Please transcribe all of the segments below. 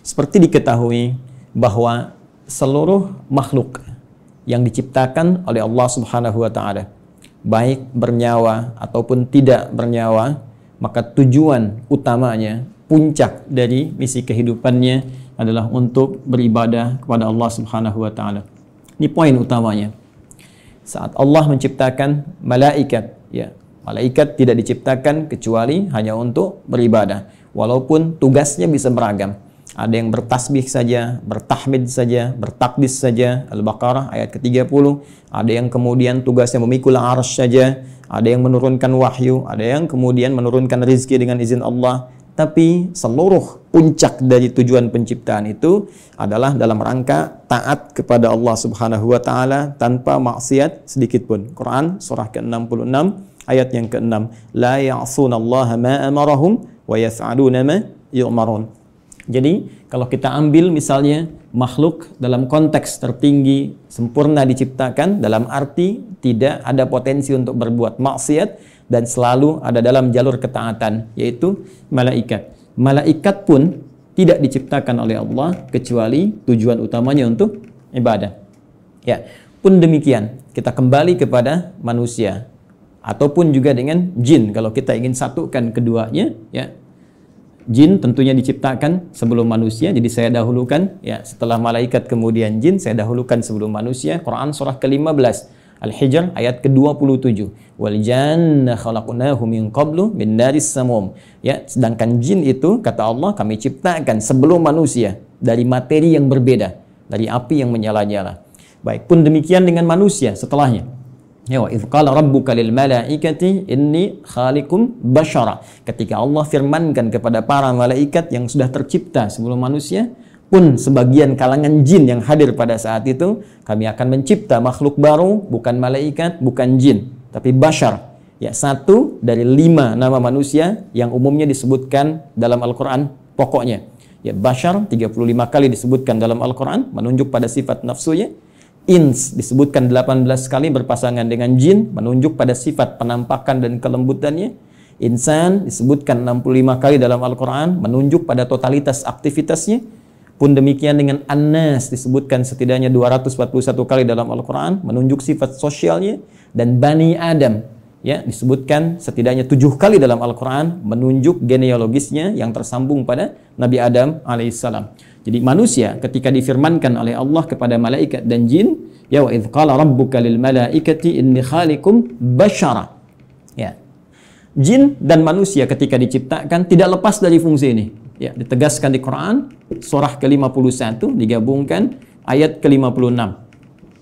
Seperti diketahui bahwa seluruh makhluk yang diciptakan oleh Allah Subhanahu wa taala, baik bernyawa ataupun tidak bernyawa, maka tujuan utamanya, puncak dari misi kehidupannya adalah untuk beribadah kepada Allah Subhanahu wa taala. Ini poin utamanya. Saat Allah menciptakan malaikat, ya, malaikat tidak diciptakan kecuali hanya untuk beribadah. Walaupun tugasnya bisa beragam. Ada yang bertasbih saja, bertahmid saja, bertakdis saja, Al-Baqarah ayat ke-30. Ada yang kemudian tugasnya memikul arsy saja, ada yang menurunkan wahyu, ada yang kemudian menurunkan rezeki dengan izin Allah. Tapi seluruh puncak dari tujuan penciptaan itu adalah dalam rangka taat kepada Allah Subhanahu wa taala tanpa maksiat sedikit pun. Quran surah ke-66 ayat yang ke-6. La ya'sunallaha ma amarahum wa yaf'aluna ma yu'marun. Jadi kalau kita ambil misalnya makhluk dalam konteks tertinggi sempurna diciptakan dalam arti tidak ada potensi untuk berbuat maksiat dan selalu ada dalam jalur ketaatan, yaitu malaikat. Malaikat pun tidak diciptakan oleh Allah kecuali tujuan utamanya untuk ibadah. Ya, pun demikian kita kembali kepada manusia ataupun juga dengan jin kalau kita ingin satukan keduanya, ya. Jin tentunya diciptakan sebelum manusia, jadi saya dahulukan, ya, setelah malaikat kemudian jin, saya dahulukan sebelum manusia. Quran surah ke-15 Al-Hijr ayat ke-27. Wal janna khalaqnahu min qablu min naris samum. Ya, sedangkan jin itu kata Allah kami ciptakan sebelum manusia dari materi yang berbeda, dari api yang menyala-nyala. Baik, pun demikian dengan manusia setelahnya. Ya, wa idz qala rabbuka lil malaikati inni khaliqum basyara. Ketika Allah firmankan kepada para malaikat yang sudah tercipta sebelum manusia, pun sebagian kalangan jin yang hadir pada saat itu, kami akan mencipta makhluk baru, bukan malaikat, bukan jin, tapi bashar. Ya, satu dari 5 nama manusia yang umumnya disebutkan dalam Al-Quran pokoknya. Ya, bashar 35 kali disebutkan dalam Al-Quran, menunjuk pada sifat nafsunya. Ins disebutkan 18 kali berpasangan dengan jin, menunjuk pada sifat penampakan dan kelembutannya. Insan disebutkan 65 kali dalam Al-Quran, menunjuk pada totalitas aktivitasnya. Pun demikian dengan An-Nas disebutkan setidaknya 241 kali dalam Al-Quran, menunjuk sifat sosialnya. Dan Bani Adam, ya, disebutkan setidaknya 7 kali dalam Al-Quran, menunjuk genealogisnya yang tersambung pada Nabi Adam alaihissalam. Jadi manusia ketika difirmankan oleh Allah kepada malaikat dan jin, ya wa idz qala rabbuka lil malaikati inni khaliqum basyara. Ya. Jin dan manusia ketika diciptakan tidak lepas dari fungsi ini. Ya, ditegaskan di Quran surah ke-51 digabungkan ayat ke-56.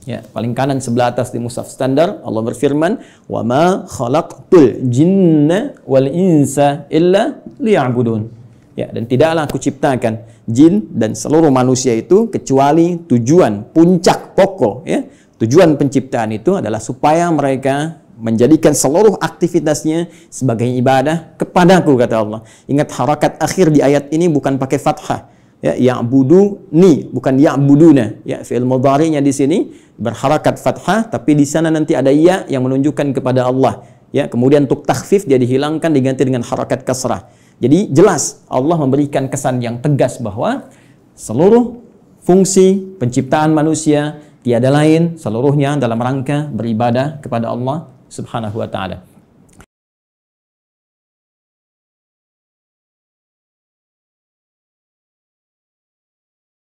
Ya, paling kanan sebelah atas di mushaf standar Allah berfirman, "Wa ma khalaqtul jinna wal insa illa liya'budun." Ya, dan tidaklah aku ciptakan jin dan seluruh manusia itu kecuali tujuan puncak pokok, ya. Tujuan penciptaan itu adalah supaya mereka menjadikan seluruh aktivitasnya sebagai ibadah kepadaku, kata Allah. Ingat harakat akhir di ayat ini bukan pakai fathah. Ya, ya'buduni bukan ya'buduna. Ya, fi'il mudhari'nya di sini berharakat fathah, tapi di sana nanti ada ya yang menunjukkan kepada Allah. Ya, kemudian untuk takhfif dia dihilangkan diganti dengan harakat kasrah. Jadi jelas Allah memberikan kesan yang tegas bahwa seluruh fungsi penciptaan manusia tiada lain seluruhnya dalam rangka beribadah kepada Allah Subhanahu wa taala.